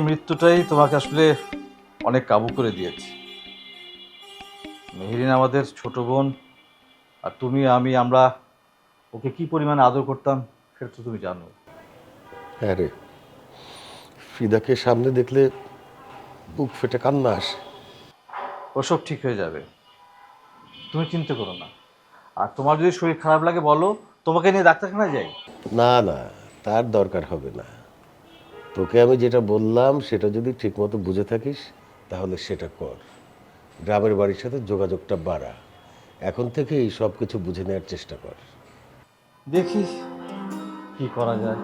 মৃত্যুটাই তোমাকে আসলে অনেক কাবু করে দিয়েছে। মেহেরিন আমাদের ছোট বোন, আর তুমি আমরা ওকে কি পরিমাণে আদর করতাম সেটা তো তুমি জানো। হ্যাঁ রে, ফিদাকে সামনে দেখলে বুক ফেটে কান্না আসে। ওসব ঠিক হয়ে যাবে, তুমি চিন্তা করো না। আর তোমার যদি শরীর খারাপ লাগে বলো, তোমাকে নিয়ে ডাক্তারখানায় যাই। না না, তার দরকার হবে না। তোকে আমি যেটা বললাম সেটা যদি ঠিকমতো বুঝে থাকিস তাহলে সেটা কর। গ্রামের বাড়ির সাথে যোগাযোগটা বাড়া। এখন থেকেই সব কিছু বুঝে নেওয়ার চেষ্টা কর। দেখি কি করা যায়।